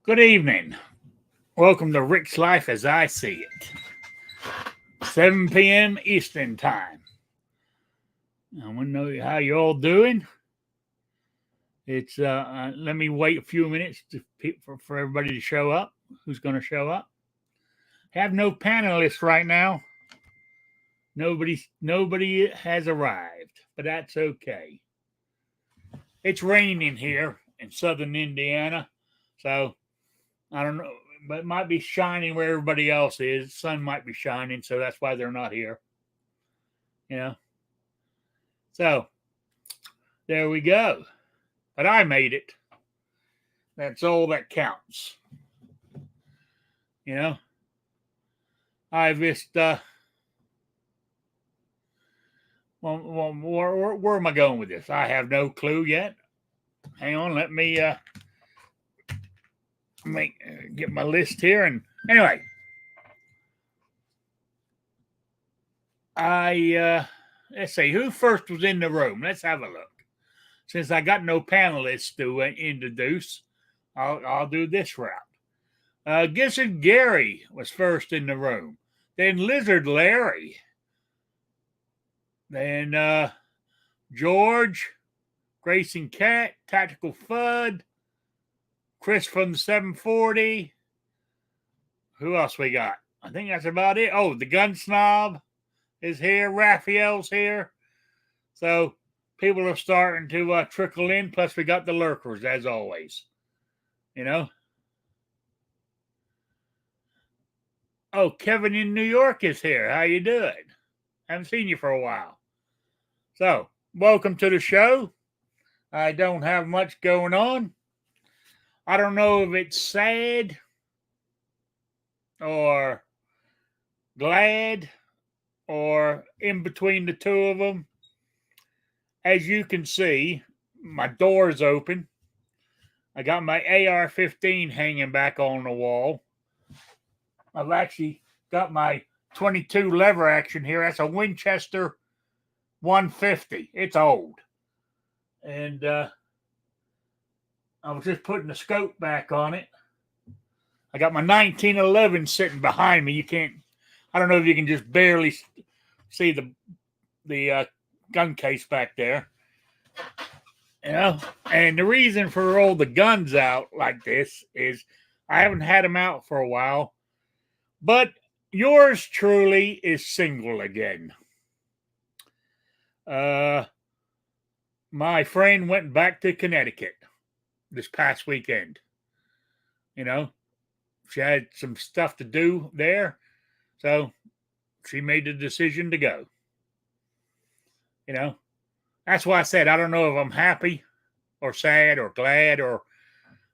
Good evening. Welcome to Rick's Life as I See It. 7 p.m. Eastern Time. I want to know how you all doing. It's let me wait a few minutes for everybody to show up. Who's going to show up? Have no panelists right now. Nobody has arrived, but that's okay. It's raining here in southern Indiana, so I don't know, but it might be shining where everybody else is. The sun might be shining, so that's why they're not here. You know. So there we go. But I made it. That's all that counts. You know. I just where am I going with this? I have no clue yet. Hang on, let me get my list here. And anyway, let's see who first was in the room. Let's have a look. Since I got no panelists to introduce, I'll do this route. Gizzard Gary was first in the room. Then Lizard Larry. Then George, Grayson Cat, Tactical Fud, Chris from the 740. Who else we got? I think that's about it. Oh, the Gun Snob is here. Raphael's here. So people are starting to trickle in. Plus, we got the lurkers, as always. You know? Oh, Kevin in New York is here. How you doing? Haven't seen you for a while. So, welcome to the show. I don't have much going on. I don't know if it's sad or glad or in between the two of them. As you can see, my door's open. I got my AR-15 hanging back on the wall. I've actually got my 22 lever action here. That's a Winchester 150. It's old. And I was just putting the scope back on it. I got my 1911 sitting behind me. I don't know if you can just barely see the gun case back there. You know, and the reason for all the guns out like this is I haven't had them out for a while, but yours truly is single again. My friend went back to Connecticut this past weekend. You know, she had some stuff to do there, so she made the decision to go. You know, that's why I said I don't know if I'm happy or sad or glad or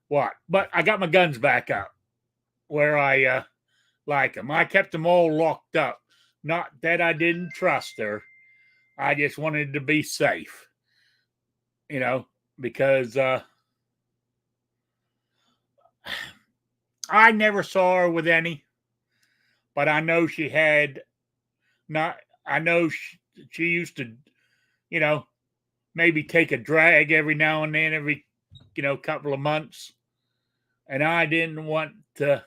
what, but I got my guns back up where I like them. I kept them all locked up. Not that I didn't trust her. I just wanted to be safe, you know, because I never saw her with any, but I know she had not. I know she used to, you know, maybe take a drag every now and then, every couple of months, and I didn't want to,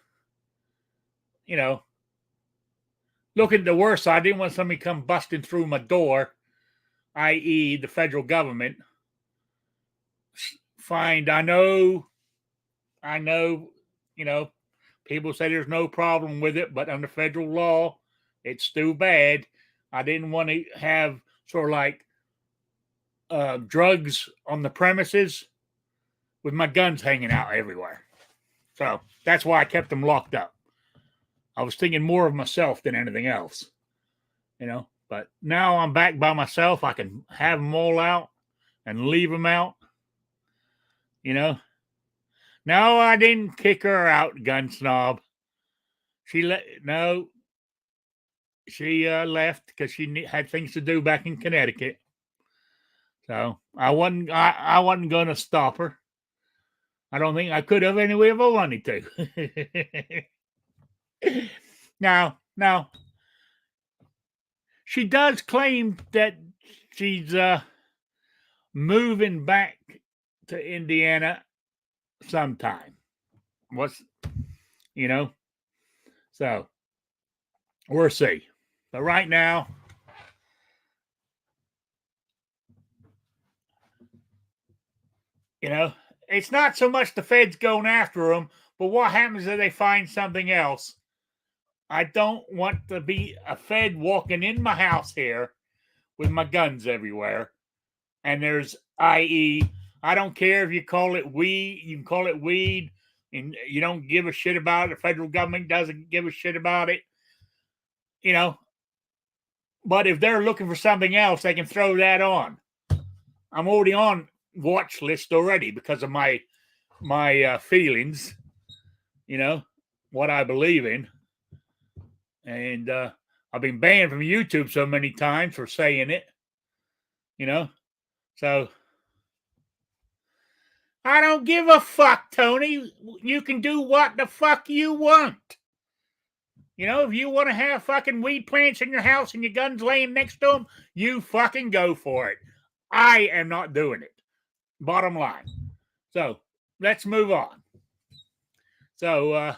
you know, look at the worst side. I didn't want somebody come busting through my door, i.e., the federal government. Find I know, you know, people say there's no problem with it, but under federal law, it's too bad. I didn't want to have sort of like drugs on the premises with my guns hanging out everywhere. So that's why I kept them locked up. I was thinking more of myself than anything else, you know. But now I'm back by myself. I can have them all out and leave them out, you know. No, I didn't kick her out, gun snob. She left because she had things to do back in Connecticut. So I wasn't going to stop her. I don't think I could have anyway if I wanted to. Now, she does claim that she's moving back to Indiana sometime. What's, you know? So we'll see. But right now, it's not so much the feds going after them, but what happens if they find something else? I don't want to be a Fed walking in my house here with my guns everywhere. And there's, i.e., I don't care if you call it weed, you can call it weed, and you don't give a shit about it. The federal government doesn't give a shit about it, But if they're looking for something else, they can throw that on. I'm already on watch list already because of my feelings, what I believe in. And I've been banned from YouTube so many times for saying it, So I don't give a fuck, Tony. You can do what the fuck you want. If you want to have fucking weed plants in your house and your guns laying next to them, you fucking go for it. I am not doing it. Bottom line. So let's move on. So,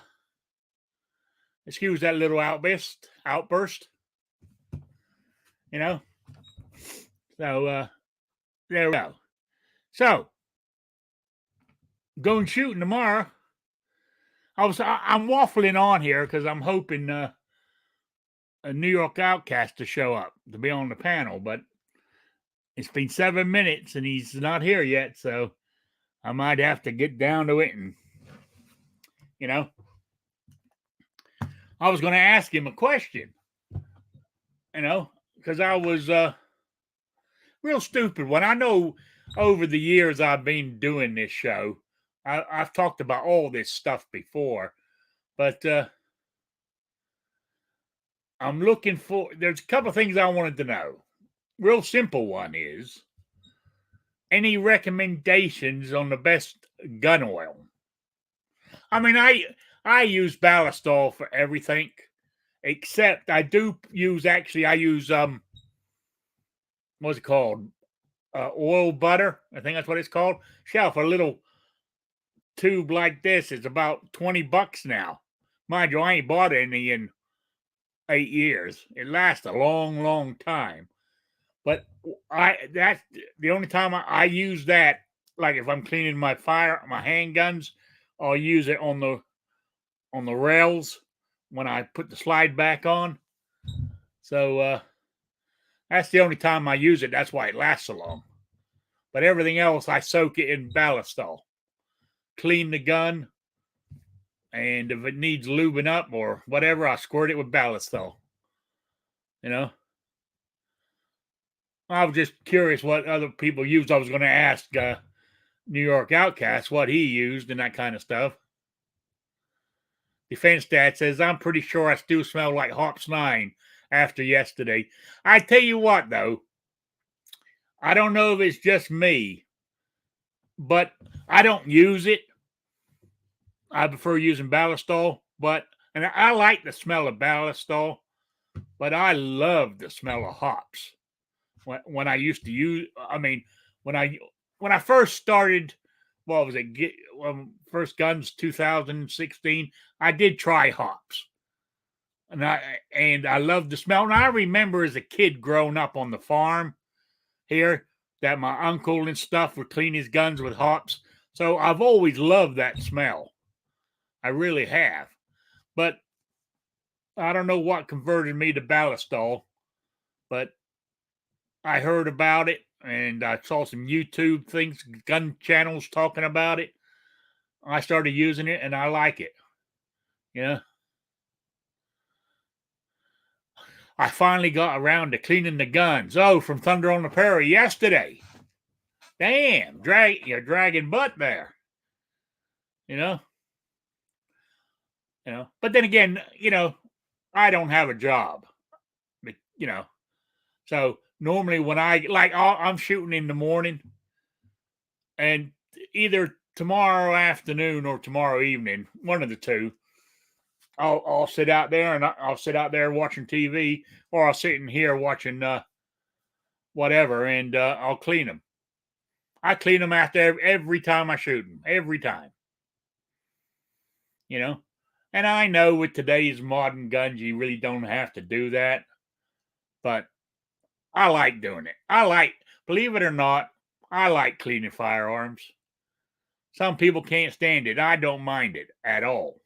excuse that little outburst. So, there we go. So, going shooting tomorrow. I'm waffling on here because I'm hoping a New York Outcast to show up to be on the panel, but it's been 7 minutes and he's not here yet, so I might have to get down to it. And I was going to ask him a question, because I was real stupid when I know over the years I've been doing this show. I've talked about all this stuff before, but I'm looking for, there's a couple of things I wanted to know. Real simple one is, any recommendations on the best gun oil? I mean, I use Ballistol for everything, except I use what's it called? Oil butter. I think that's what it's called. Shelf, a little tube like this is about $20 now. Mind you, I ain't bought any in 8 years. It lasts a long, long time. But that's the only time I use that. Like if I'm cleaning my handguns, I'll use it on the rails when I put the slide back on. So that's the only time I use it. That's why it lasts so long. But everything else, I soak it in Ballistol. Clean the gun, and if it needs lubing up or whatever, I squirt it with Ballistol. I was just curious what other people use. I was going to ask New York Outcast what he used and that kind of stuff. Defense Dad says, I'm pretty sure I still smell like Hops 9 after yesterday. I tell you what, though, I don't know if it's just me, but I don't use it. I prefer using Ballistol, and I like the smell of Ballistol, but I love the smell of hops. When I used to use, when I first started, what was it? First guns 2016. I did try hops, and I loved the smell. And I remember as a kid growing up on the farm here that my uncle and stuff would clean his guns with hops. So I've always loved that smell. I really have. But I don't know what converted me to Ballistol, but I heard about it and I saw some YouTube things, gun channels talking about it. I started using it and I like it. I finally got around to cleaning the guns. Oh, from Thunder on the Prairie yesterday. Damn, you're dragging butt there. But then again, I don't have a job. But, so normally when I'm shooting in the morning, and either tomorrow afternoon or tomorrow evening, one of the two, I'll sit out there and I'll sit out there watching TV, or I'll sit in here watching whatever, and I'll clean them. I clean them after every time I shoot them. Every time. you know. And I know with today's modern guns, you really don't have to do that, but I like doing it. Believe it or not, I like cleaning firearms. Some people can't stand it. I don't mind it at all.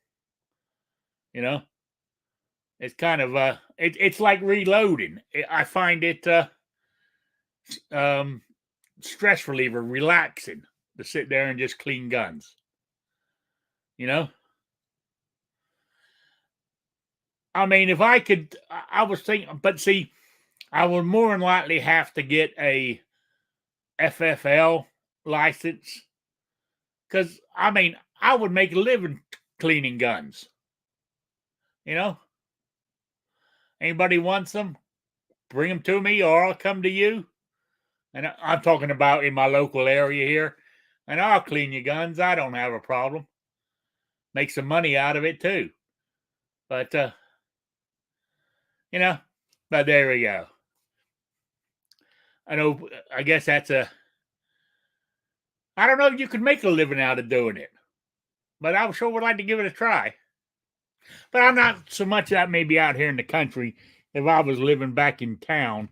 You know, it's kind of it's like reloading. I find it um, stress reliever, relaxing to sit there and just clean guns. You know, I mean, if I could, I was thinking, but see, I would more than likely have to get a FFL license because I mean, I would make a living cleaning guns. You know, anybody wants them, bring them to me, or I'll come to you. And I'm talking about in my local area here, and I'll clean your guns. I don't have a problem. Make some money out of it too. But you know, but there we go. I know. I guess that's a. I don't know if you could make a living out of doing it, but I sure would like to give it a try. But I'm not so much that maybe out here in the country. If I was living back in town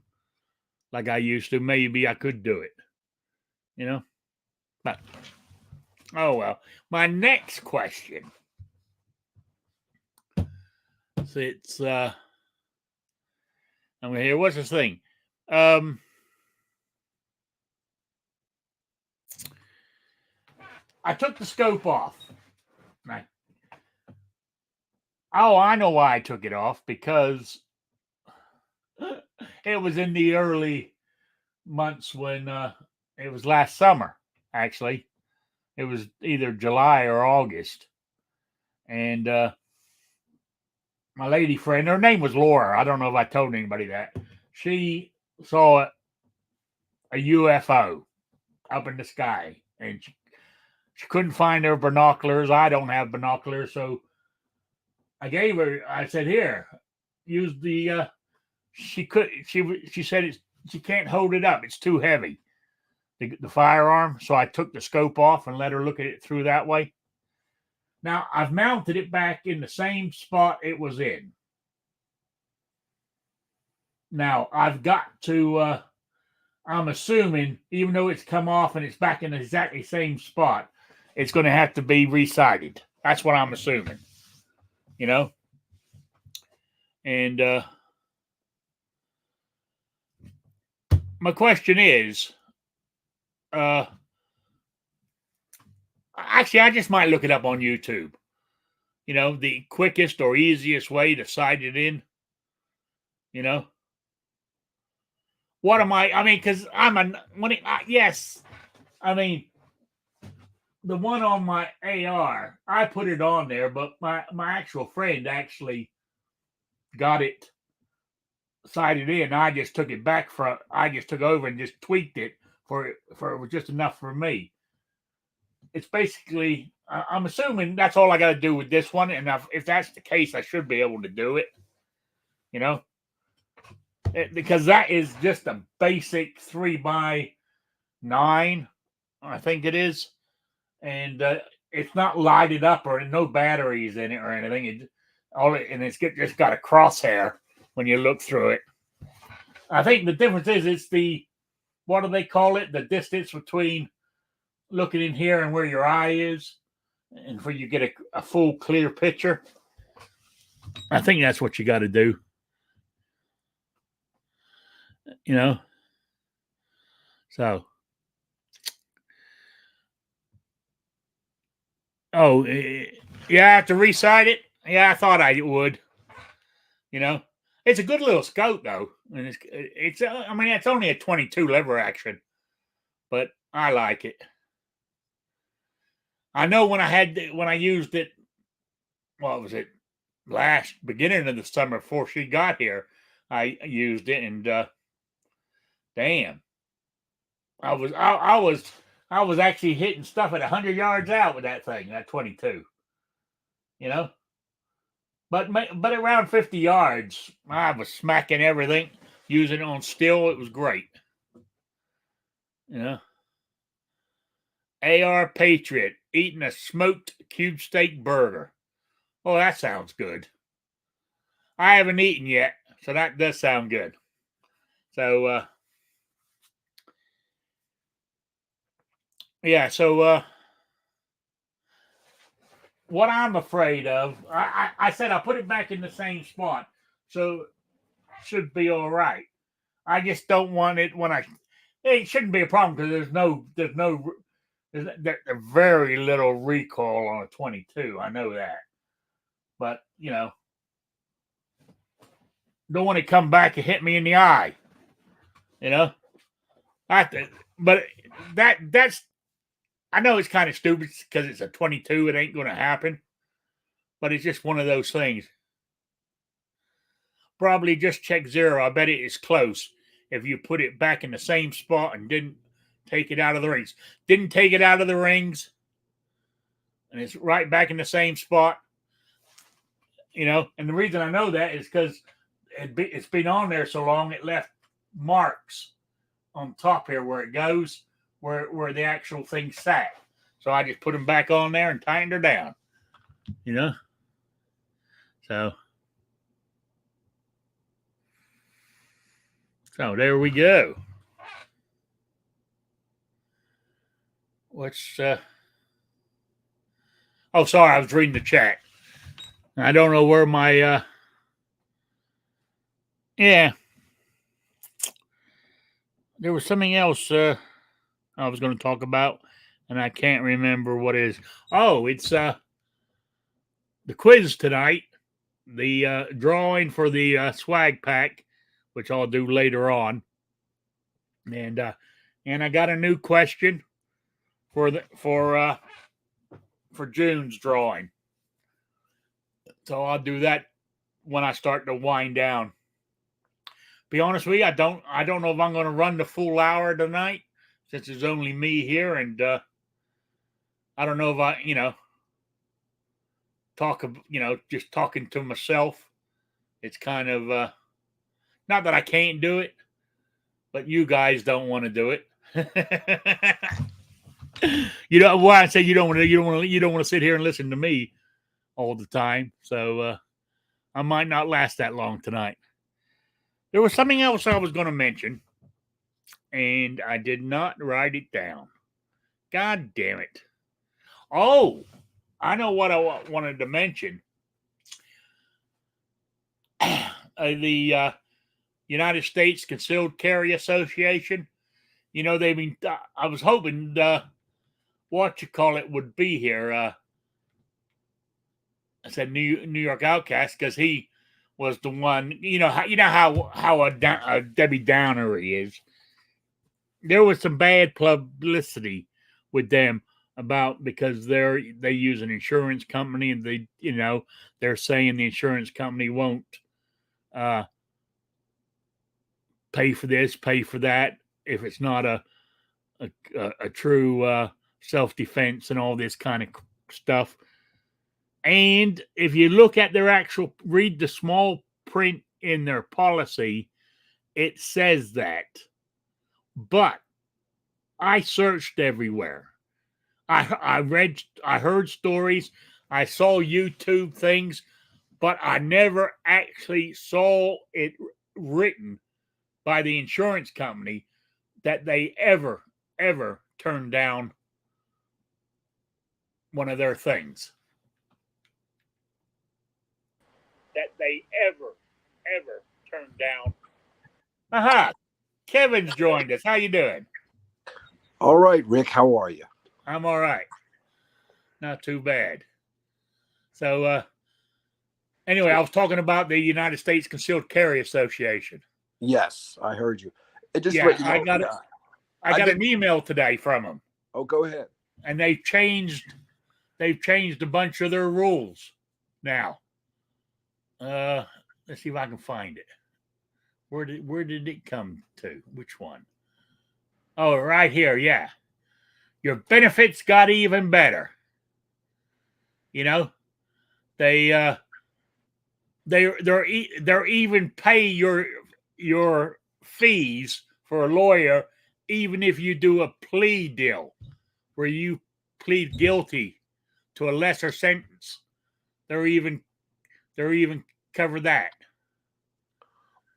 like I used to, maybe I could do it. You know, but oh well. My next question. So it's I'm gonna hear what's this thing? I took the scope off. Right. Oh, I know why I took it off because it was in the early months when it was last summer, actually. It was either July or August. And my lady friend, her name was Laura. I don't know if I told anybody that. She saw a UFO up in the sky and she couldn't find her binoculars. I don't have binoculars. So I said, here, use the, she said she can't hold it up. It's too heavy, the firearm. So I took the scope off and let her look at it through that way. Now I've mounted it back in the same spot it was in. Now I've got to, I'm assuming, even though it's come off and it's back in the exactly same spot, it's going to have to be resighted. That's what I'm assuming. You know? And my question is, actually, I just might look it up on YouTube. You know, the quickest or easiest way to sight it in. You know, what am I mean, because yes, I mean, the one on my AR, I put it on there, but my actual friend actually got it sighted in. I just took it back I just took over and just tweaked it for it was just enough for me. It's basically, I'm assuming that's all I got to do with this one. And if that's the case, I should be able to do it, you know, because that is just a basic 3x9, I think it is. And it's not lighted up or no batteries in it or anything. It's just got a crosshair when you look through it. I think the difference is it's what do they call it? The distance between looking in here and where your eye is, and for you get a full clear picture. I think that's what you got to do. You know? So. Oh, yeah, I have to resight it? Yeah, I thought I would. You know? It's a good little scope, though. And it's I mean, it's only a 22 lever action, but I like it. I know when I used it, what was it, beginning of the summer before she got here, I used it, and damn, I was actually hitting stuff at 100 yards out with that thing, that 22. You know, but around 50 yards, I was smacking everything, using it on still. It was great. You know, AR Patriot eating a smoked cube steak burger. Oh, that sounds good. I haven't eaten yet, so that does sound good. So, yeah, so what I'm afraid of, I said I put it back in the same spot, so it should be all right. I just don't want it when it shouldn't be a problem because there's very little recoil on a 22. I know that, but don't want to come back and hit me in the eye. You know, but that's I know it's kind of stupid because it's a 22. It ain't going to happen, but it's just one of those things. Probably just check zero. I bet it is close if you put it back in the same spot and didn't take it out of the rings. Didn't take it out of the rings, and it's right back in the same spot. And the reason I know that is because it's been on there so long, it left marks on top here where it goes, where the actual thing sat. So I just put them back on there and tightened her down. So there we go. What's oh, sorry, I was reading the chat. I don't know where my yeah. There was something else I was going to talk about, and I can't remember what it is. Oh, it's the quiz tonight, the drawing for the swag pack, which I'll do later on, and I got a new question for June's drawing, so I'll do that when I start to wind down. Be honest with you, I don't know if I'm going to run the full hour tonight since it's only me here, and I don't know if I just talking to myself. It's kind of not that I can't do it, but you guys don't want to do it. Why I say you don't want to sit here and listen to me all the time. So I might not last that long tonight. There was something else I was going to mention, and I did not write it down. God damn it. Oh, I know what I wanted to mention. The United States Concealed Carry Association. They've been. I was hoping would be here. I said New York Outcast because he was the one. How a Debbie Downer he is. There was some bad publicity with them because they use an insurance company and they're saying the insurance company won't pay for this, pay for that if it's not a true self-defense and all this kind of stuff. And if you look at read the small print in their policy, it says that. But I searched everywhere. I heard stories, I saw YouTube things, but I never actually saw it written by the insurance company that they ever turned down one of their things. That they ever turned down. Aha! Kevin's joined us. How you doing? All right, Rick. How are you? I'm all right. Not too bad. So, anyway, I was talking about the United States Concealed Carry Association. Yes, I heard you. I got an email today from them. Oh, go ahead. And they've changed a bunch of their rules now. Let's see if I can find it. Where did it come to? Which one? Oh, right here. Yeah. Your benefits got even better. They even pay your fees for a lawyer, even if you do a plea deal where you plead guilty to a lesser sentence. They're even cover that.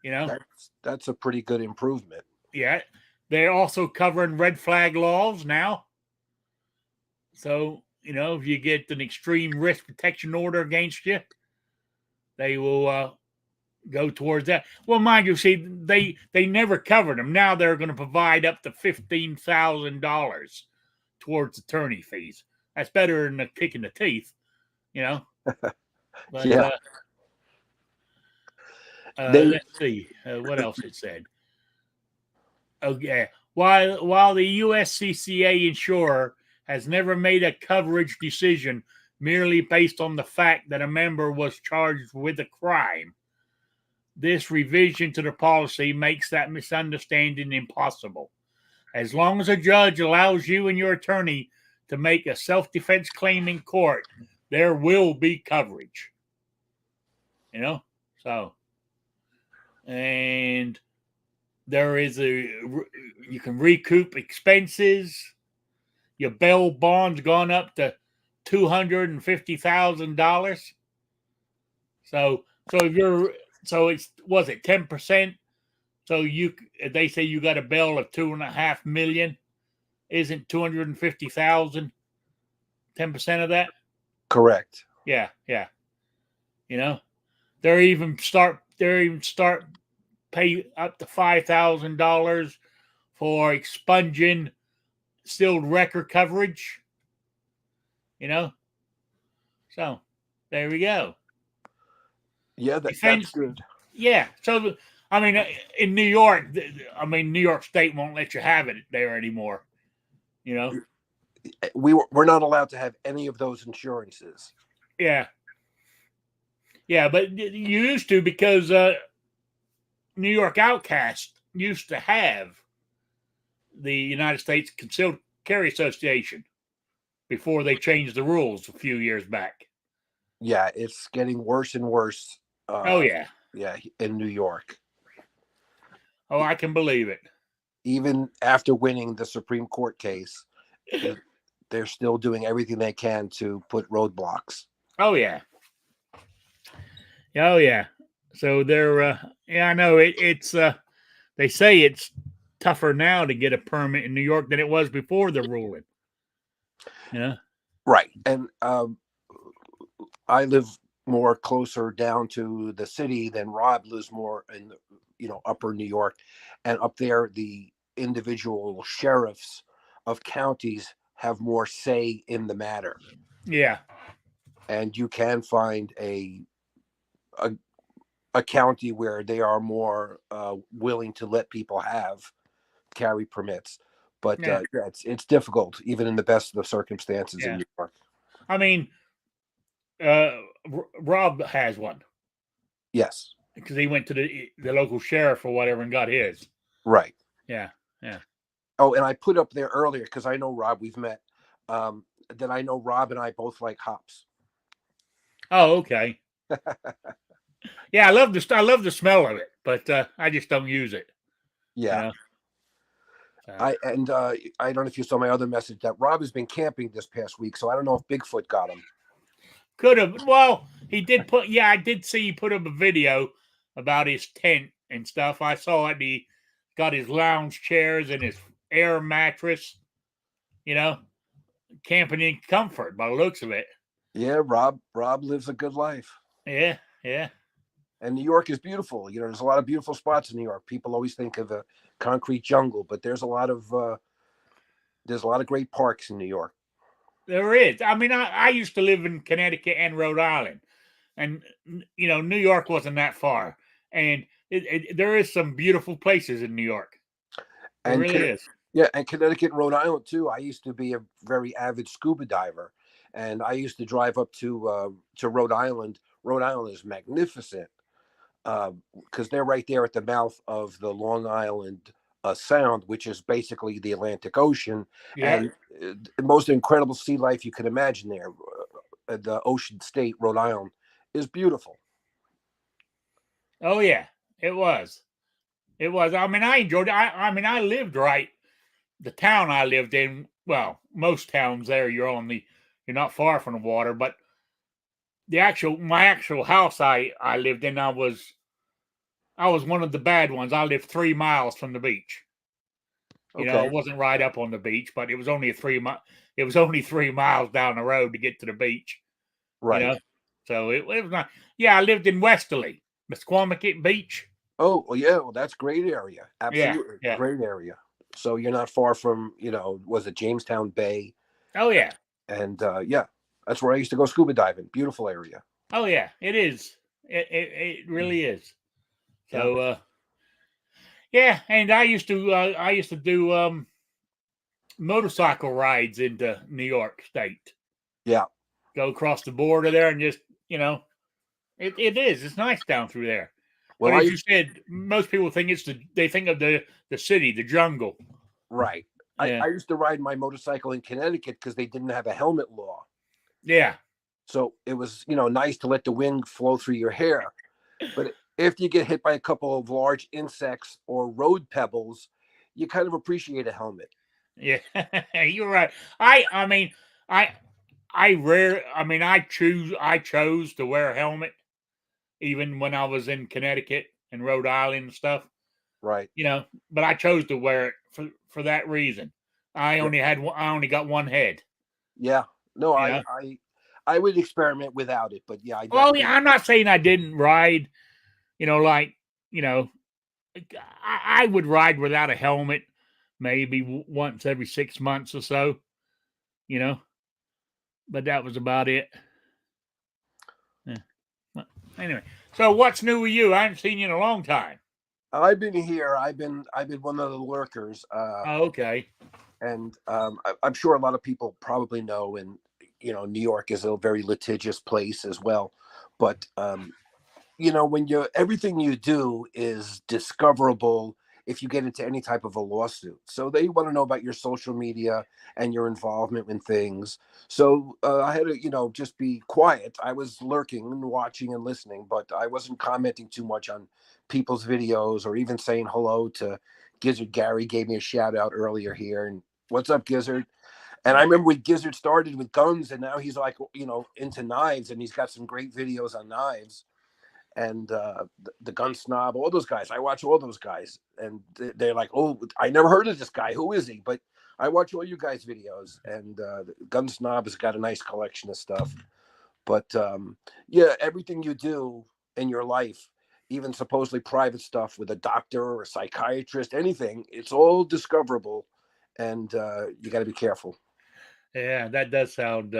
You know, That's a pretty good improvement. yeah. They're also covering red flag laws now. So, if you get an extreme risk protection order against you, they will go towards that. Well, mind you, see, they never covered them. Now they're going to provide up to $15,000 towards attorney fees. That's better than a kick in the teeth, But Yeah. let's see what else it said. Okay, while the USCCA insurer has never made a coverage decision merely based on the fact that a member was charged with a crime, this revision to the policy makes that misunderstanding impossible. As long as a judge allows you and your attorney to make a self-defense claim in court, there will be coverage. So, and there is you can recoup expenses. Your bail bond's gone up to $250,000. So was it 10%? So they say you got a bail of $2.5 million. Isn't 250,000 10% of that? Correct. Yeah. They're even start pay up to $5,000 for expunging sealed record coverage. So there we go. Yeah, that's good. Yeah. So in New York, New York State won't let you have it there anymore. We're not allowed to have any of those insurances. Yeah. Yeah, but you used to, because New York Outcast used to have the United States Concealed Carry Association before they changed the rules a few years back. Yeah, it's getting worse and worse. Oh, yeah. Yeah, in New York. Oh, I can believe it. Even after winning the Supreme Court case, they're still doing everything they can to put roadblocks. Oh, yeah. Oh, yeah. So they're, I know it's, they say it's tougher now to get a permit in New York than it was before the ruling. Yeah. Right. And I live more closer down to the city than Rob lives more in upper New York, and up there the individual sheriffs of counties have more say in the matter. Yeah. And you can find a county where they are more willing to let people have carry permits, but Yeah. It's difficult even in the best of the circumstances in New York. Rob has one. Yes, because he went to the local sheriff or whatever and got his. Right. Yeah. Oh, and I put up there earlier, because I know Rob, we've met, that I know Rob and I both like hops. Oh, okay. Yeah, I love the smell of it, but I just don't use it. Yeah. So. I don't know if you saw my other message that Rob has been camping this past week, so I don't know if Bigfoot got him. Could have. Well, he did put. Yeah, I did see he put up a video about his tent and stuff. I saw it. He got his lounge chairs and his air mattress. Camping in comfort by the looks of it. Yeah, Rob lives a good life. Yeah. And New York is beautiful. There's a lot of beautiful spots in New York. People always think of a concrete jungle, but there's a lot of great parks in New York. There is. I used to live in Connecticut and Rhode Island, and New York wasn't that far, and there is some beautiful places in New York. There really is. Yeah, and Connecticut, Rhode Island too. I used to be a very avid scuba diver, and I used to drive up to Rhode Island. Rhode Island is magnificent because they're right there at the mouth of the Long Island Sound, which is basically the Atlantic Ocean, and the most incredible sea life you can imagine there. The ocean state, Rhode Island, is beautiful. Oh yeah, it was. It was. I enjoyed it. I lived right. The town I lived in, well, most towns there, you're not far from the water, but my actual house I lived in, I was one of the bad ones. I lived 3 miles from the beach. Okay. It wasn't right up on the beach, but it was only it was only 3 miles down the road to get to the beach. You Right. know, so it was not. Yeah, I lived in Westerly, Mesquamaket Beach. Oh, well, yeah. Well, that's great area. Yeah, Absolutely yeah. great area. So you're not far from, was it Jamestown Bay? Oh yeah, And yeah, that's where I used to go scuba diving. Beautiful area. oh yeah. It is. It really is. Yeah. So yeah, and I used to do motorcycle rides into New York State. Yeah. Go across the border there and just it is. It's nice down through there. But Well, as you said, most people think they think of the city, the jungle. right. Yeah. I used to ride my motorcycle in Connecticut because they didn't have a helmet law. Yeah. So it was, nice to let the wind flow through your hair. But if you get hit by a couple of large insects or road pebbles, you kind of appreciate a helmet. Yeah. You're right. I mean, I I chose to wear a helmet even when I was in Connecticut and Rhode Island and stuff. Right. But I chose to wear it for that reason. Yeah. I only got one head. Yeah. No, You I, know. I, I would experiment without it, but yeah, I Well, definitely. yeah, I'm not saying I didn't ride. Like I would ride without a helmet maybe once every 6 months or so. You know, but that was about it. Yeah. Well, anyway, so what's new with you? I haven't seen you in a long time. I've been here. I've been one of the lurkers. Oh, okay. And I'm sure a lot of people probably know, and New York is a very litigious place as well. But when everything you do is discoverable if you get into any type of a lawsuit. So they want to know about your social media and your involvement in things. So I had to, just be quiet. I was lurking and watching and listening, but I wasn't commenting too much on people's videos or even saying hello to Gizzard. Gary gave me a shout out earlier here, and what's up, Gizzard? And I remember when Gizzard started with guns, and now he's like, into knives, and he's got some great videos on knives. And the Gun Snob, all those guys. I watch all those guys, and they're like, "Oh, I never heard of this guy. Who is he?" But I watch all you guys' videos, and Gun Snob has got a nice collection of stuff. But yeah, everything you do in your life, even supposedly private stuff with a doctor or a psychiatrist, anything, it's all discoverable, and you got to be careful. Yeah, that does sound.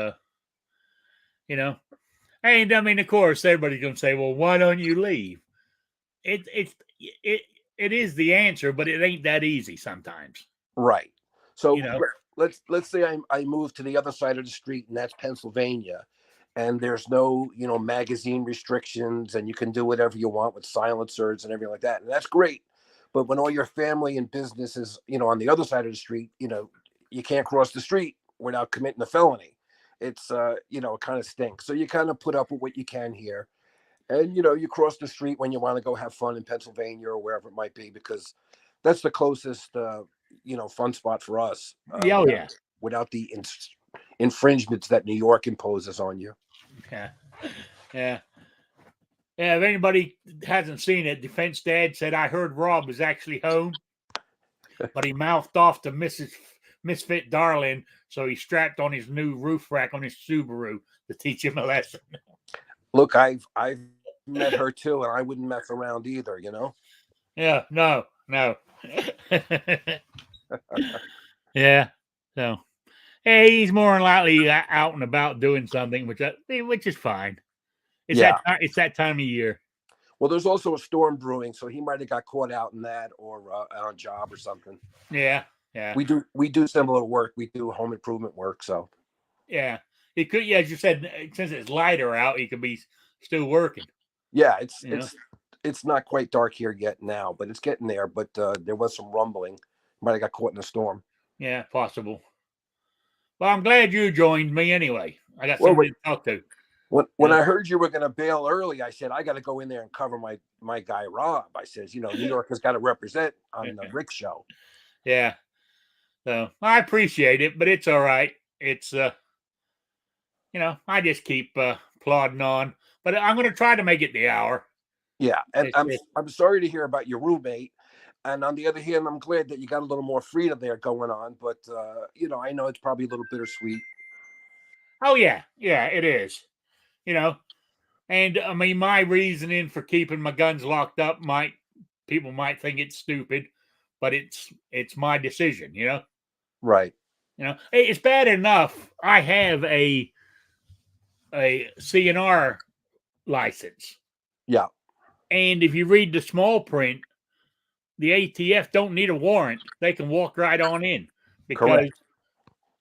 You know, and I mean, of course, everybody's gonna say, "Well, why don't you leave?" It it is the answer, but it ain't that easy sometimes. Right. You So know. let's say I move to the other side of the street, and that's Pennsylvania, and there's no magazine restrictions, and you can do whatever you want with silencers and everything like that, and that's great. But when all your family and business is on the other side of the street, you can't cross the street without committing a felony. It's it kind of stinks. So you kind of put up with what you can here, and you cross the street when you want to go have fun in Pennsylvania or wherever it might be, because that's the closest fun spot for us, Yeah, oh, yeah, without the infringements that New York imposes on you. yeah, yeah, yeah. If anybody hasn't seen it, Defense Dad said, "I heard Rob is actually home, but he mouthed off to Mrs. Misfit Darling, so he strapped on his new roof rack on his Subaru to teach him a lesson." Look, I've met her too, and I wouldn't mess around either. Yeah, no, no. Yeah, so hey, he's more than likely out and about doing something, which is fine. Yeah. It's that time of year. Well, there's also a storm brewing, so he might have got caught out in that, or on a job or something. Yeah, yeah, We do similar work. We do home improvement work. So yeah. He could, yeah, as you said, since it's lighter out, he could be still working. yeah, it's You know, it's not quite dark here yet now, but it's getting there. But there was some rumbling. Might have got caught in a storm. yeah, possible. Well, I'm glad you joined me anyway. I got Well, somebody to talk to. when You know, I heard you were going to bail early, I said I got to go in there and cover my guy Rob. I says, New York has got to represent on the Rick show. yeah. So I appreciate it, but it's all right. It's I just keep plodding on. But I'm going to try to make it the hour. Yeah, and It's just, I'm sorry to hear about your roommate. And on the other hand, I'm glad that you got a little more freedom there going on. But I know it's probably a little bittersweet. oh yeah, it is. You know, and I mean, my reasoning for keeping my guns locked up people might think it's stupid, but it's my decision. Right. It's bad enough I have a CNR license, Yeah. and if you read the small print, the ATF don't need a warrant; they can walk right on in because Correct.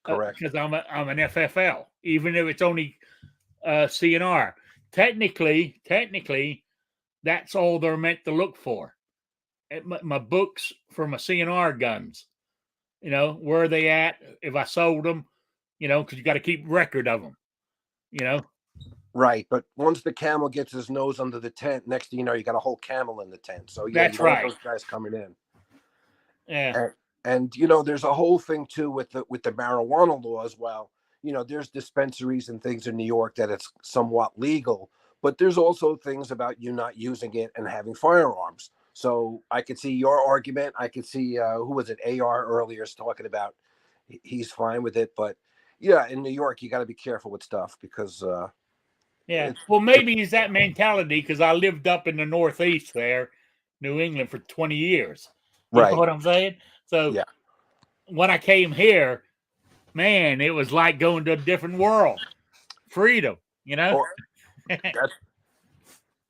Correct. because I'm an FFL, even if it's only CNR. Technically, that's all they're meant to look for. My books for my CNR guns, where are they at? If I sold them, because you got to keep record of them. Right. But once the camel gets his nose under the tent, next thing you know, you got a whole camel in the tent. So yeah, you That's don't want right. those guys coming in. Yeah. And there's a whole thing too with the marijuana law as well. There's dispensaries and things in New York that it's somewhat legal, but there's also things about you not using it and having firearms. So I could see your argument. I could see who was it? AR earlier is talking about he's fine with it, but yeah, in New York you got to be careful with stuff because Yeah. it's Well, maybe it's that mentality because I lived up in the Northeast there, New England, for 20 years. You know right. what I'm saying? So Yeah. when I came here, man, it was like going to a different world. Freedom, Or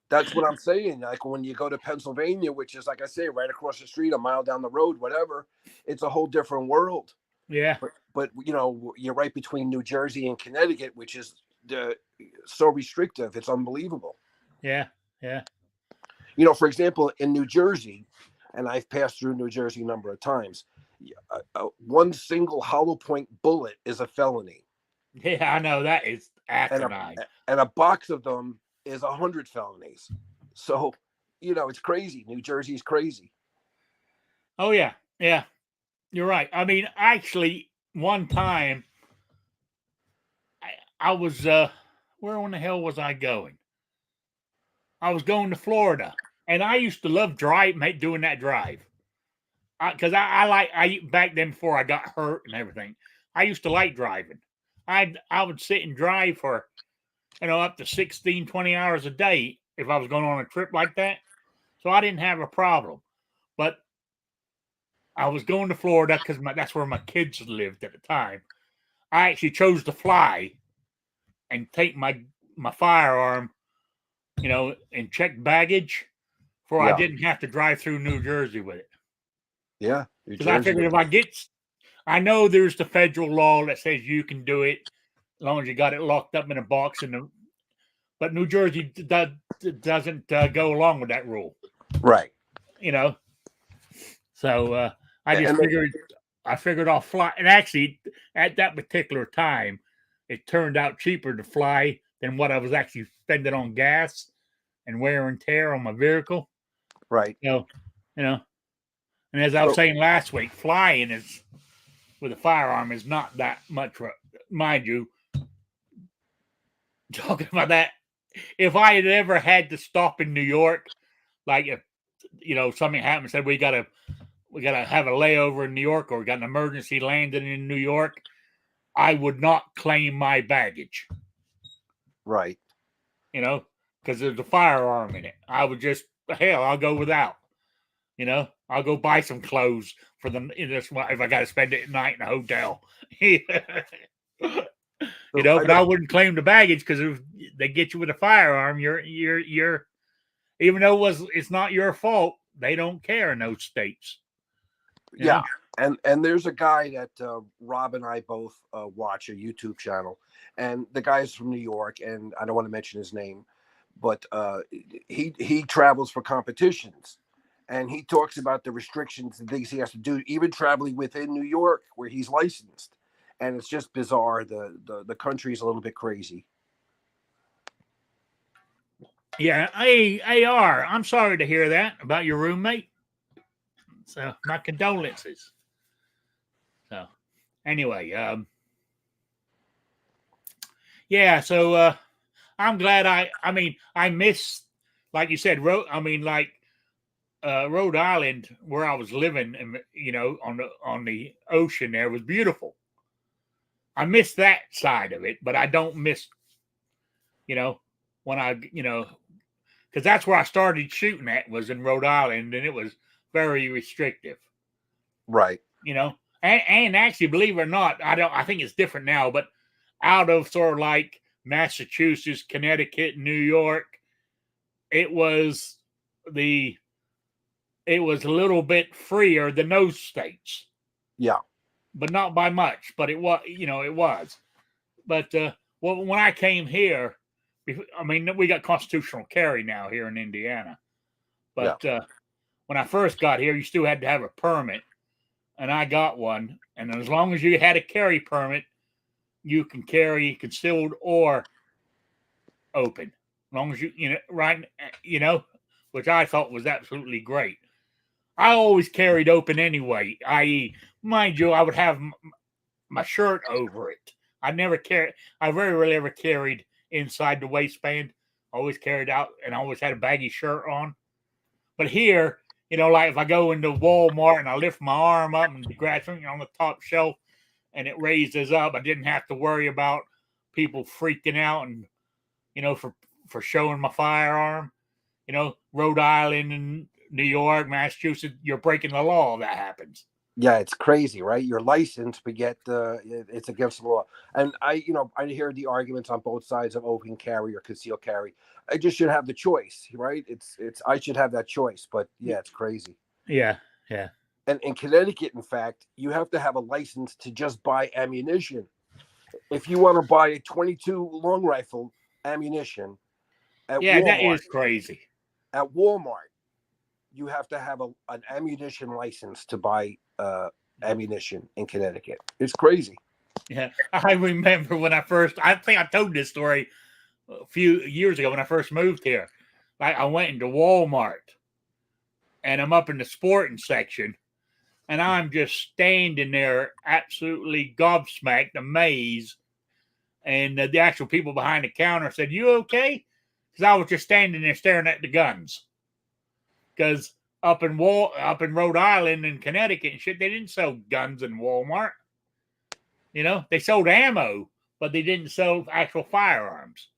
that's what I'm saying. Like when you go to Pennsylvania, which is like I say, right across the street, a mile down the road, whatever, it's a whole different world. Yeah. But you're right between New Jersey and Connecticut, which is so restrictive. It's unbelievable. Yeah. Yeah. For example, in New Jersey, and I've passed through New Jersey a number of times, one single hollow point bullet is a felony, Yeah. I know that is and asinine. a box of them is 100 felonies. So, it's crazy. New Jersey's crazy. Oh, yeah. Yeah. You're right. I mean, actually, one time I was, where in the hell was I going? I was going to Florida, and I used to love doing that drive. Because I back then before I got hurt and everything, I used to like driving. I would sit and drive for up to 16, 20 hours a day if I was going on a trip like that. So I didn't have a problem. But I was going to Florida because that's where my kids lived at the time. I actually chose to fly and take my firearm, and check baggage, for I Yeah. didn't have to drive through New Jersey with it. Yeah. New Because I Jersey. figured I know there's the federal law that says you can do it as long as you got it locked up in a box, but New Jersey doesn't go along with that rule, Right. So I just And figured I'll fly. And actually, at that particular time, it turned out cheaper to fly than what I was actually spending on gas and wear and tear on my vehicle. right. And as I was saying last week, flying is with a firearm is not that much. Mind you, talking about that, if I had ever had to stop in New York, like if something happened, said we gotta have a layover in New York, or we got an emergency landing in New York, I would not claim my baggage. Right. Because there's a firearm in it. I would just, hell, I'll go without. I'll go buy some clothes for them if I got to spend it at night in a hotel. But I wouldn't claim the baggage because if they get you with a firearm, you're even though it's not your fault, they don't care in those states. Yeah. And there's a guy that Rob and I both watch, a YouTube channel, and the guy's from New York, and I don't want to mention his name, but he travels for competitions, and he talks about the restrictions and things he has to do, even traveling within New York where he's licensed, and it's just bizarre. The country is a little bit crazy. Yeah, AR, I'm sorry to hear that about your roommate. So my condolences. So anyway, yeah, so I'm glad I mean, I miss, like you said, Rhode Island, where I was living, and on the ocean there was beautiful. I miss that side of it, but I don't miss, you know, when because that's where I started shooting at was in Rhode Island, and it was very restrictive, Right. And actually, believe it or not, I think it's different now, but out of sort of like Massachusetts, Connecticut, New York, it was the it was a little bit freer than those states, Yeah. but not by much. But it was. But well, when I came here, I mean, we got constitutional carry now here in Indiana. Yeah. But when I first got here, you still had to have a permit, and I got one. And as long as you had a carry permit, you can carry concealed or open, as long as which I thought was absolutely great. I always carried open anyway, i.e., mind you, I would have my shirt over it. I very rarely ever carried inside the waistband. Always carried out and always had a baggy shirt on. But here, like if I go into Walmart and I lift my arm up and grab something on the top shelf and it raises up, I didn't have to worry about people freaking out and, for showing my firearm. Rhode Island and New York, Massachusetts, you're breaking the law if that happens. Yeah, it's crazy, right? You're licensed, but yet it's against the law. And I hear the arguments on both sides of open carry or concealed carry. I just should have the choice, right? I should have that choice, but yeah, it's crazy. Yeah, yeah. And in Connecticut, in fact, you have to have a license to just buy ammunition. If you want to buy a 22 long rifle ammunition at Yeah, that Walmart, is crazy. You have to have an ammunition license to buy ammunition in Connecticut. It's crazy. Yeah, I remember when I think I told this story a few years ago when I first moved here. Like I went into Walmart and I'm up in the sporting section and I'm just standing there absolutely gobsmacked, amazed. And the actual people behind the counter said, "You okay?" Because I was just standing there staring at the guns. Because up in Rhode Island and Connecticut and shit, they didn't sell guns in Walmart. They sold ammo, but they didn't sell actual firearms.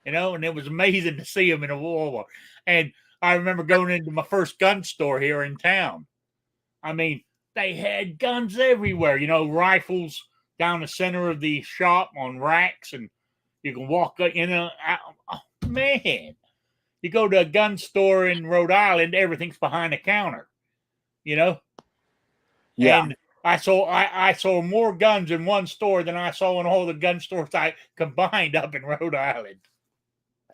And it was amazing to see them in a Walmart. And I remember going into my first gun store here in town. I mean, they had guns everywhere. Rifles down the center of the shop on racks, and you can walk in and out. Oh, man, you go to a gun store in Rhode Island, everything's behind the counter. Yeah. And I saw more guns in one store than I saw in all the gun stores I combined up in Rhode Island.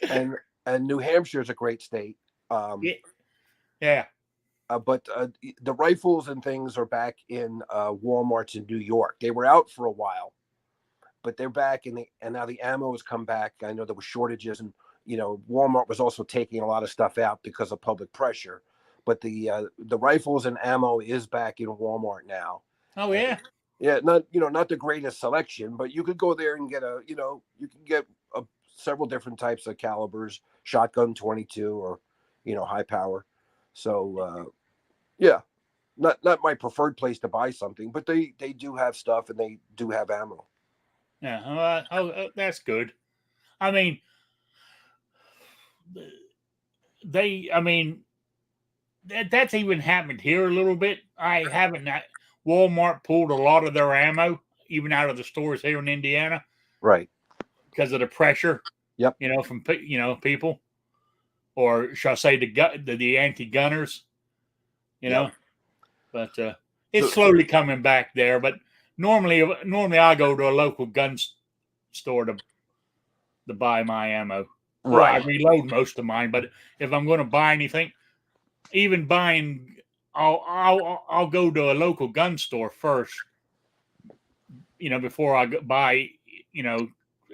And New Hampshire is a great state. Yeah. But the rifles and things are back in Walmarts in New York. They were out for a while, but they're back, and now the ammo has come back. I know there were shortages, and Walmart was also taking a lot of stuff out because of public pressure. But the rifles and ammo is back in Walmart now. Oh yeah. And, yeah, not the greatest selection, but you could go there and get you can get several different types of calibers, shotgun 22 or high power. So yeah, not my preferred place to buy something, but they do have stuff and they do have ammo. Yeah, that's good. I mean, that's even happened here a little bit. Walmart pulled a lot of their ammo even out of the stores here in Indiana, right? Because of the pressure. Yep. From people, or shall I say the anti-gunners. Yep. But it's slowly coming back there. But normally I go to a local gun store to buy my ammo. Right. Well, I reload most of mine, but if I'm going to buy anything, even buying, I'll go to a local gun store first. Before I buy,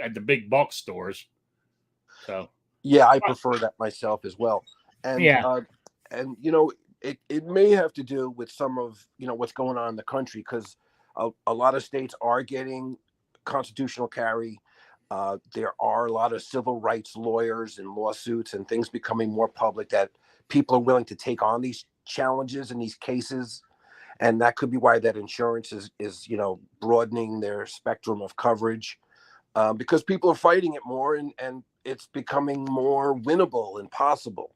at the big box stores. So yeah, I prefer that myself as well. And yeah, and it may have to do with some of what's going on in the country, because a lot of states are getting constitutional carry. There are a lot of civil rights lawyers and lawsuits and things becoming more public that people are willing to take on these challenges and these cases. And that could be why that insurance is broadening their spectrum of coverage, because people are fighting it more, and it's becoming more winnable and possible.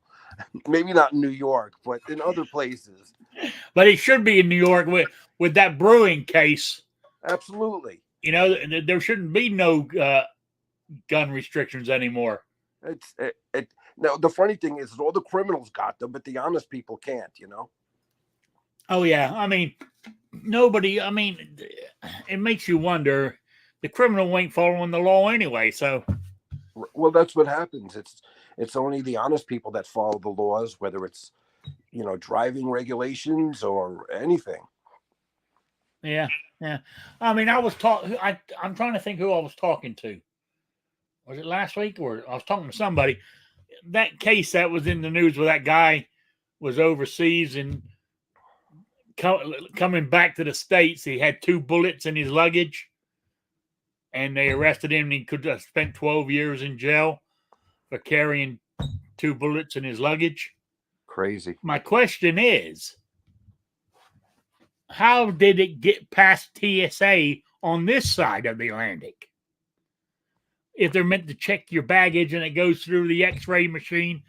Maybe not in New York, but in other places. But it should be in New York with that brewing case. Absolutely. There shouldn't be no gun restrictions anymore. Now the funny thing is all the criminals got them, but the honest people can't. Oh yeah, I mean, nobody. I mean, it makes you wonder. The criminal ain't following the law anyway, so. Well, that's what happens. It's only the honest people that follow the laws, whether it's driving regulations or anything. Yeah. I mean, I'm trying to think who I was talking to. Was it last week, or I was talking to somebody? That case that was in the news where that guy was overseas and coming back to the States, he had 2 bullets in his luggage, and they arrested him. And he could have spent 12 years in jail for carrying 2 bullets in his luggage. Crazy. My question is, how did it get past TSA on this side of the Atlantic? If they're meant to check your baggage and it goes through the X-ray machine,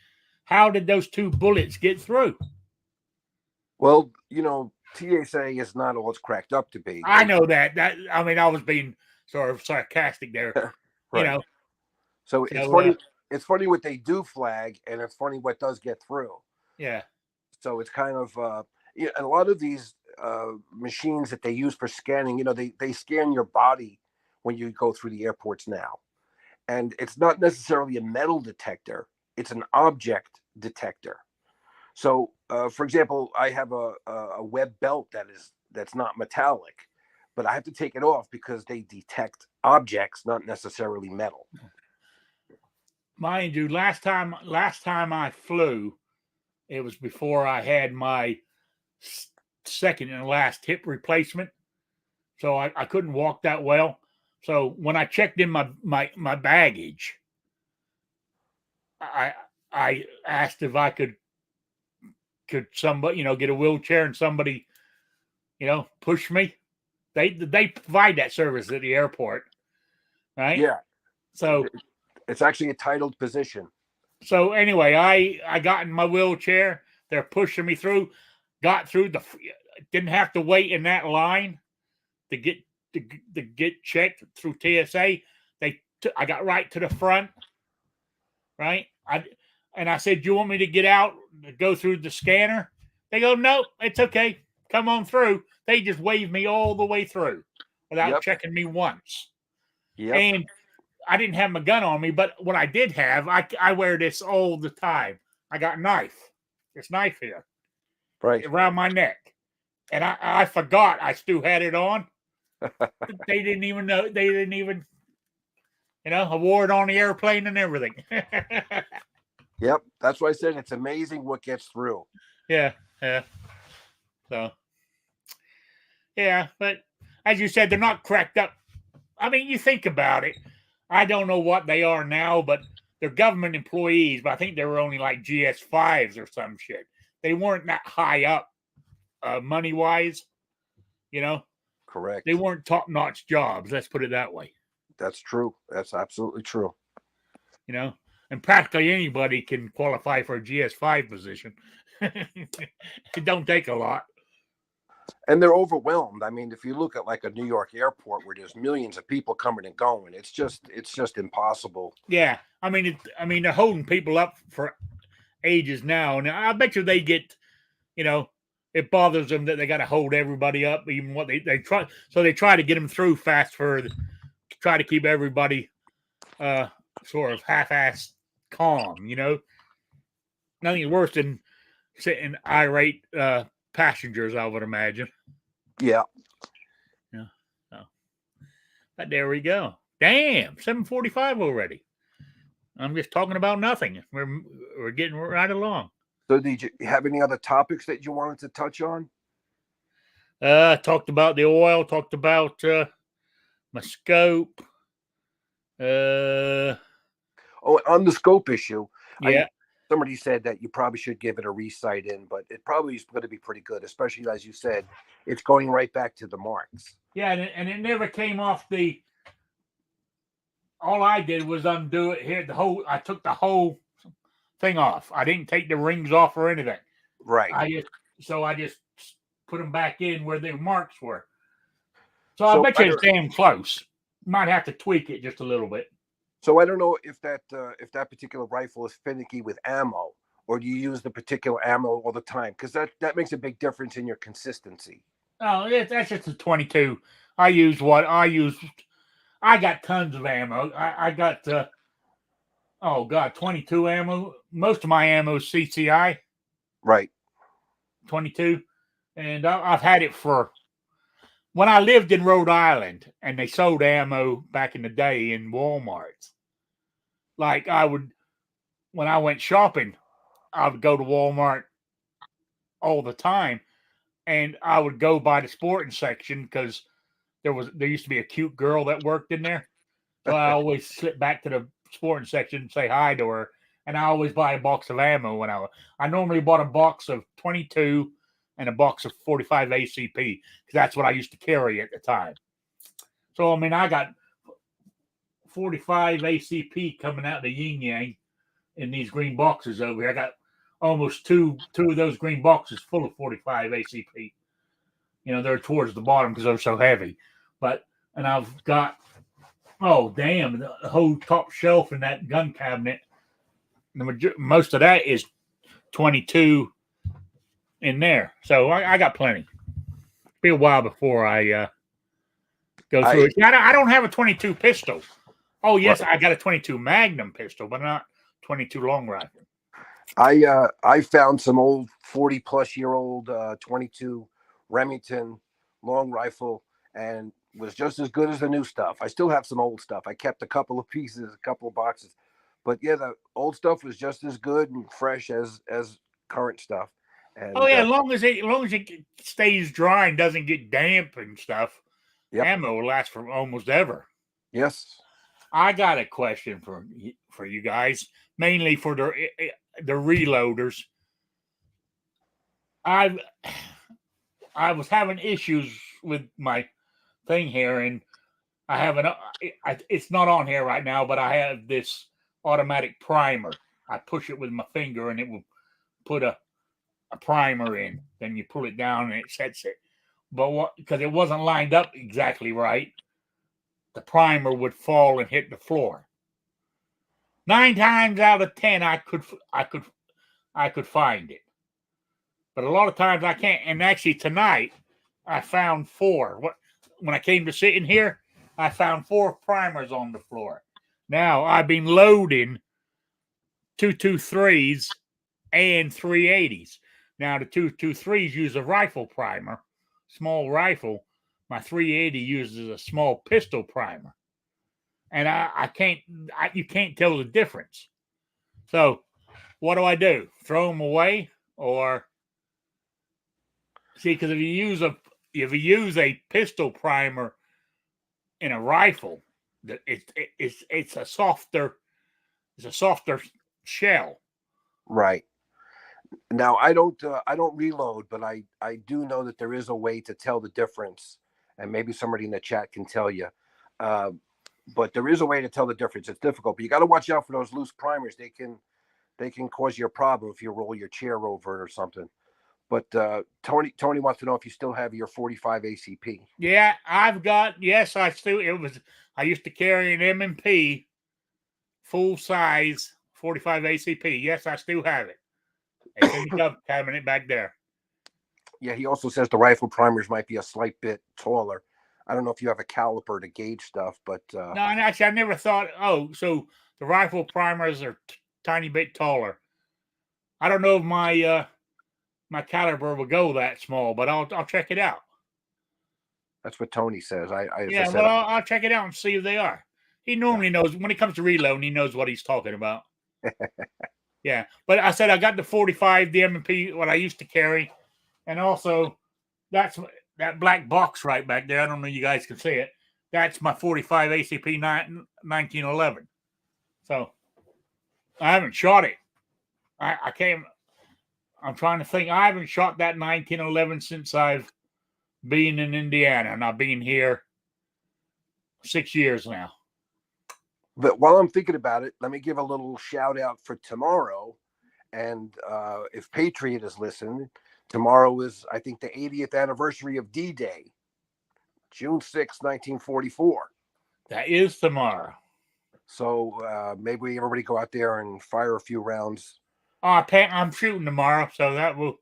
how did those 2 bullets get through? Well, TSA is not all it's cracked up to be. I know that. I mean, I was being sort of sarcastic there. Right. So it's funny. It's funny what they do flag, and it's funny what does get through. Yeah. So it's kind of a lot of these machines that they use for scanning. They scan your body when you go through the airports now, and it's not necessarily a metal detector; it's an object detector. So, for example, I have a web belt that's not metallic, but I have to take it off because they detect objects, not necessarily metal. Mind you, last time I flew, it was before I had my second and last hip replacement, so I couldn't walk that well. So when I checked in my baggage, I asked if I could somebody get a wheelchair and somebody push me. They provide that service at the airport, right? Yeah. So it's actually a titled position. So anyway, I got in my wheelchair. They're pushing me through. Got through didn't have to wait in that line to get checked through TSA. I got right to the front, right? I said, "Do you want me to get out to go through the scanner?" They go, "Nope, it's okay. Come on through." They just waved me all the way through without checking me once. Yep. And I didn't have my gun on me, but what I did have, I wear this all the time. I got a knife. This knife here. Right. Around my neck. And I forgot I still had it on. They didn't even know. They didn't even, I wore it on the airplane and everything. Yep. That's why I said it's amazing what gets through. Yeah. So, yeah. But as you said, they're not cracked up. I mean, you think about it. I don't know what they are now, but they're government employees. But I think they were only like GS5s or some shit. They weren't that high up money-wise, Correct. They weren't top-notch jobs. Let's put it that way. That's true. That's absolutely true. And practically anybody can qualify for a GS5 position. It don't take a lot. And they're overwhelmed. I mean, if you look at like a New York airport where there's millions of people coming and going, it's just impossible. Yeah, I mean, they're holding people up for ages now, and I bet you they get, it bothers them that they got to hold everybody up, even what they try. So they try to get them through fast to try to keep everybody sort of half-assed calm. Nothing worse than sitting irate passengers, I would imagine. Yeah. So, but there we go. Damn, 7:45 already. I'm just talking about nothing. We're getting right along. So did you have any other topics that you wanted to touch on? Talked about the oil, talked about my scope. Uh, Oh, on the scope issue, I yeah, somebody said that you probably should give it a resight in, but it probably is going to be pretty good, especially as you said, it's going right back to the marks. yeah, and it never came off the. All I did was undo it here. I took the whole thing off. I didn't take the rings off or anything. Right. I just put them back in where the marks were. So I So bet I you it's don't. damn close. Might have to tweak it just a little bit. So I don't know if that particular rifle is finicky with ammo, or do you use the particular ammo all the time? Because that makes a big difference in your consistency. Oh, that's just a 22. I use what I use. I got tons of ammo. I got oh god, 22 ammo. Most of my ammo is CCI Right. 22, and I've had it for when I lived in Rhode Island, and they sold ammo back in the day in Walmarts. Like when I went shopping, I would go to Walmart all the time, and I would go by the sporting section because there used to be a cute girl that worked in there. So I always slip back to the sporting section and say hi to her. And I always buy a box of ammo when I normally bought a box of 22 and a box of 45 ACP because that's what I used to carry at the time. So I mean I got 45 ACP coming out of the yin yang in these green boxes over here. I got almost two of those green boxes full of 45 ACP. You know, they're towards the bottom because they're so heavy. And I've got oh damn, the whole top shelf in that gun cabinet. Most of that is 22 in there, so I got plenty. Be a while before I go through it. I don't have a 22 pistol. Oh yes, Right. I got a 22 Magnum pistol, but not 22 long rifle. I found some old 40-plus-year-old 22 Remington long rifle, and was just as good as the new stuff. I still have some old stuff. I kept a couple of pieces, a couple of boxes, but yeah, the old stuff was just as good and fresh as current stuff. Oh And yeah, as long as it stays dry and doesn't get damp and stuff, yep, ammo will last for almost ever. yes, I got a question for you guys, mainly for the reloaders. I I was having issues with my thing here, and I have it's not on here right now, but I have this automatic primer. I push it with my finger, and it will put a primer in. Then you pull it down, and it sets it. But because it wasn't lined up exactly right, the primer would fall and hit the floor. 9 times out of 10, I could find it, but a lot of times I can't. And actually, tonight I found 4. When I came to sit in here, I found 4 primers on the floor. Now I've been loading 223s and 380s. Now the 223s use a rifle primer, small rifle. My 380 uses a small pistol primer, and you can't tell the difference. So what do? Throw them away or see? Because if you use a pistol primer in a rifle, that it's a softer shell. right. Now I don't reload, but I do know that there is a way to tell the difference, and maybe somebody in the chat can tell you. Uh, but there is a way to tell the difference. It's difficult, but you got to watch out for those loose primers. They can cause you a problem if you roll your chair over it or something. But Tony wants to know if you still have your 45 ACP. Yeah, I've got. Yes, I still. It was. I used to carry an M&P full size 45 ACP. Yes, I still have it. It's in the cabinet back there. Yeah, he also says the rifle primers might be a slight bit taller. I don't know if you have a caliper to gauge stuff, but No, and actually, I never thought. Oh, so the rifle primers are tiny bit taller. I don't know if my caliber will go that small, but I'll check it out. that's what Tony says. Yeah, well, I'll check it out and see if they are. He normally knows when it comes to reloading. He knows what he's talking about. Yeah, but I said I got the 45, the M&P, what I used to carry, and also that's that black box right back there. I don't know if you guys can see it. That's my 45 ACP 1911. So I haven't shot it. I can't. I'm trying to think. I haven't shot that 1911 since I've been in Indiana, and I've been here 6 years now. But while I'm thinking about it, let me give a little shout out for tomorrow. And if Patriot is listening, tomorrow is, I think, the 80th anniversary of D-Day, June 6, 1944. That is tomorrow. So maybe everybody go out there and fire a few rounds. Oh, I'm shooting tomorrow, so that will,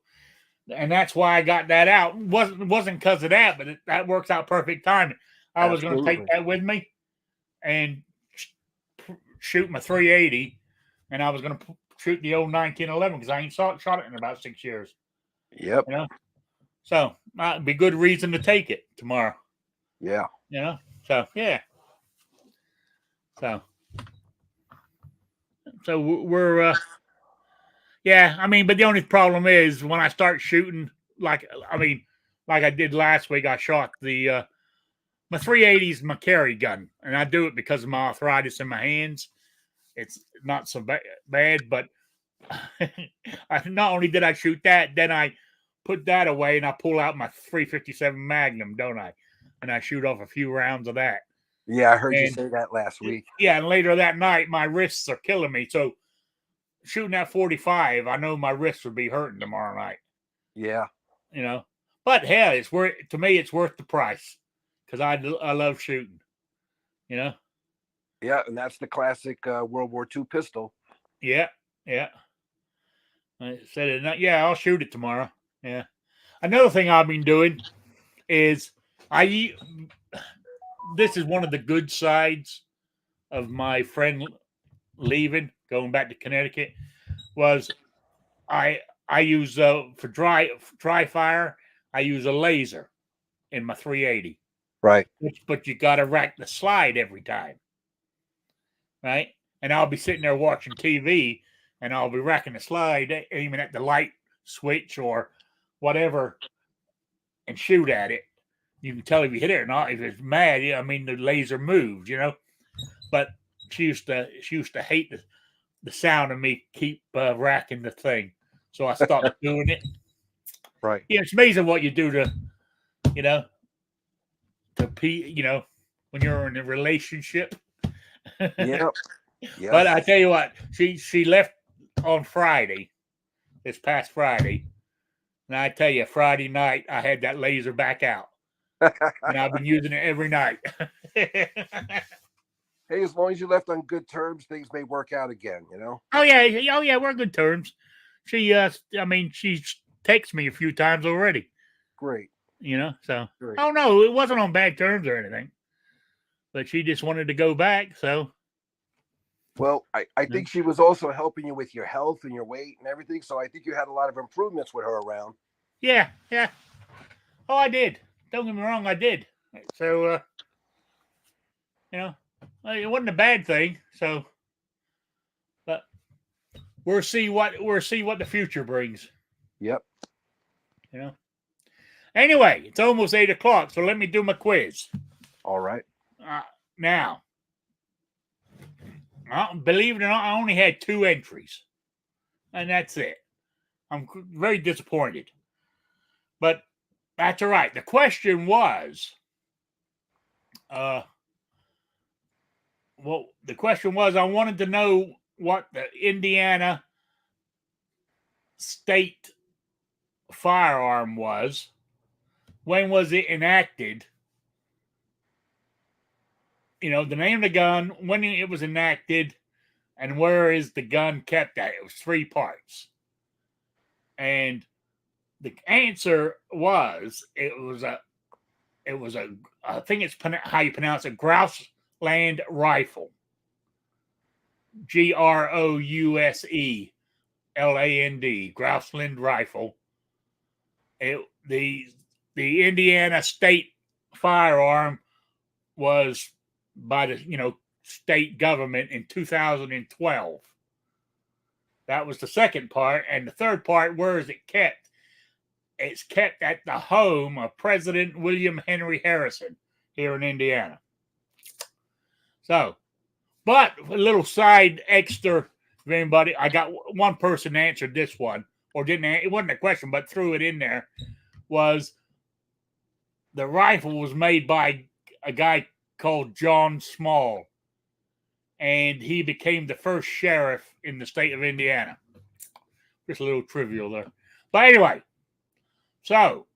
and that's why I got that out. It wasn't because of that, but that works out perfect timing. I was going to take that with me and shoot my 380, and I was going to shoot the old 1911 because I ain't shot it in about 6 years. Yep. You know, so it'd be good reason to take it tomorrow. Yeah. You know, so yeah. So we're yeah. I mean, but the only problem is when I start shooting, like I did last week, I shot the my 380 is my carry gun, and I do it because of my arthritis in my hands. It's not so bad, but not only did I shoot that, then I put that away and I pull out my 357 Magnum, don't I? And I shoot off a few rounds of that. Yeah, I heard you say that last week. Yeah, and later that night, my wrists are killing me. So shooting that 45, I know my wrists would be hurting tomorrow night. Yeah. You know, but hell, it's worth, to me, it's worth the price because I love shooting. You know. Yeah, and that's the classic World War II pistol. Yeah, yeah. I said it. Yeah, I'll shoot it tomorrow. Yeah. Another thing I've been doing is this is one of the good sides of my friend leaving, going back to Connecticut, was I use for dry fire, I use a laser in my 380. Right. But you got to rack the slide every time. Right? And I'll be sitting there watching TV and I'll be racking the slide, aiming at the light switch or whatever and shoot at it. You can tell if you hit it or not. If it's mad, I mean, the laser moves, you know. But she used to hate the sound of me keep racking the thing, so I stopped doing it. Right. Yeah, it's amazing what you do to, you know, when you're in a relationship. Yeah. Yes. But I tell you what, she left on Friday, this past Friday, and I tell you, Friday night I had that laser back out. And I've been using it every night. Hey, as long as you left on good terms, things may work out again, you know? Oh yeah, we're on good terms. She texted me a few times already. Great. You know, so Great. Oh no, it wasn't on bad terms or anything. But she just wanted to go back, so. Well, I think she was also helping you with your health and your weight and everything, so I think you had a lot of improvements with her around. Yeah. Oh, I did. Don't get me wrong, I did. So, you know, it wasn't a bad thing. So, but we'll see what the future brings. Yep. You know. Anyway, it's almost 8:00, so let me do my quiz. All right. Now, believe it or not, I only had 2 entries, and that's it. I'm very disappointed, but that's all right. The question was, I wanted to know what the Indiana state firearm was. When was it enacted? You know, the name of the gun, when it was enacted, and where is the gun kept at? It was 3 parts. And the answer was, I think it's how you pronounce it, Grouseland rifle. Grouseland, Grouseland rifle. The Indiana state firearm was by the state government in 2012. That was the second part, and the third part, where is it kept? It's kept at the home of President William Henry Harrison here in Indiana. So, but a little side extra for anybody. I got one person answered this one, or didn't. It wasn't a question, but threw it in there. Was the rifle was made by a guy called John Small, and he became the first sheriff in the state of Indiana. Just a little trivial there. But anyway, so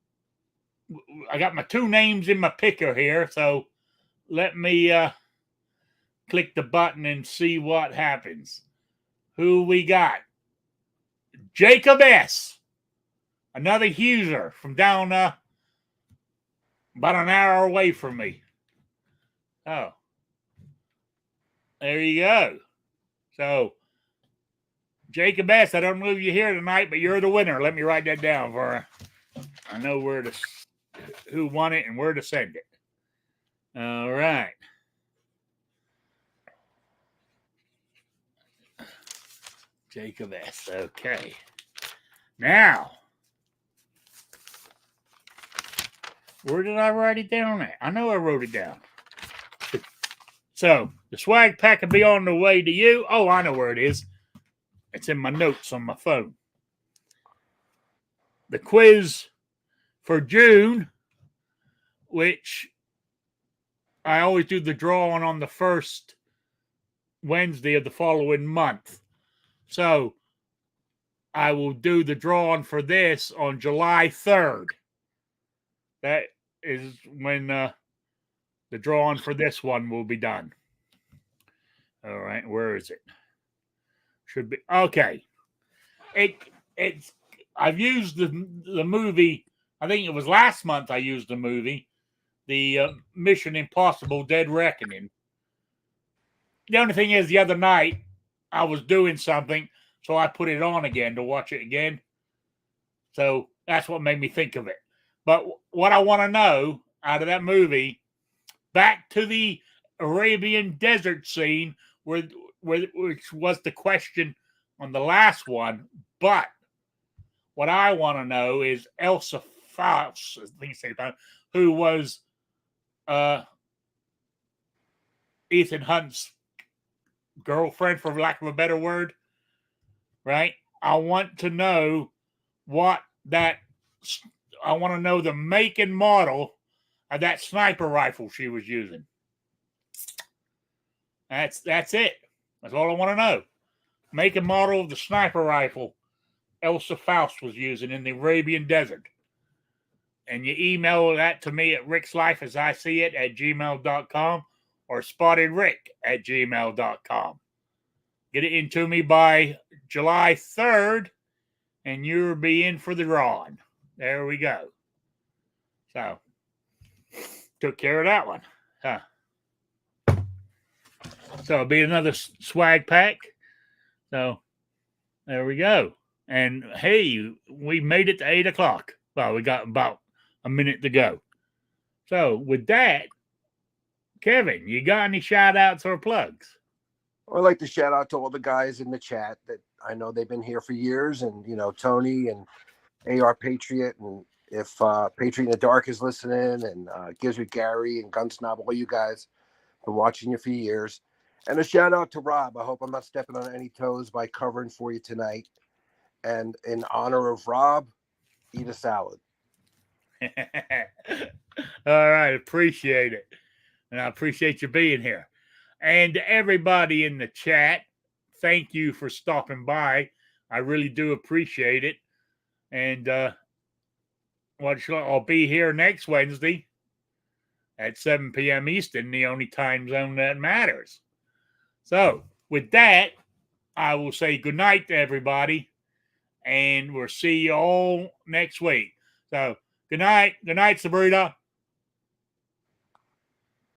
I got my two names in my picker here. So let me click the button and see what happens. Who we got? Jacob S. Another Huser from down about an hour away from me. Oh. There you go. So, Jacob S., I don't know if you're here tonight, but you're the winner. Let me write that down for you. I know who won it and where to send it. All right. Jacob S. Okay. Now, where did I write it down at? I know I wrote it down. So, the swag pack will be on the way to you. Oh, I know where it is. It's in my notes on my phone. The quiz for June, which I always do the drawing on the first Wednesday of the following month. So, I will do the drawing for this on July 3rd. That is when the drawing for this one will be done. All right, where is it? Should be okay. It's I've used the movie. I think it was last month I used the movie, the Mission Impossible: Dead Reckoning. The only thing is, the other night I was doing something, so I put it on again to watch it again. So that's what made me think of it. But what I want to know out of that movie, back to the Arabian desert scene, which was the question on the last one. But what I want to know is Elsa Faust, I think it's about, who was Ethan Hunt's girlfriend, for lack of a better word, right? I want to know I want to know the make and model of that sniper rifle she was using. That's it. That's all I want to know. Make and model of the sniper rifle Elsa Faust was using in the Arabian desert. And you email that to me at rickslifeasIseeit@gmail.com or spottedrick@gmail.com. Get it into me by July 3rd, and you'll be in for the drawing. There we go. So, took care of that one. Huh. So, it'll be another swag pack. So, there we go. And, hey, we made it to 8 o'clock. Well, we got about a minute to go. So, with that, Kevin, you got any shout-outs or plugs? I'd like to shout out to all the guys in the chat that I know they've been here for years, and Tony and AR Patriot, and if Patriot in the Dark is listening, and Gives with Gary and Gunsnob, all you guys, been watching you for years. And a shout out to Rob. I hope I'm not stepping on any toes by covering for you tonight. And in honor of Rob, eat a salad. All right, appreciate it. And I appreciate you being here. And everybody in the chat, thank you for stopping by. I really do appreciate it. And I'll be here next Wednesday at 7 p.m. Eastern, the only time zone that matters. So, with that, I will say good night to everybody, and we'll see you all next week. So, good night. Good night, Sabrina.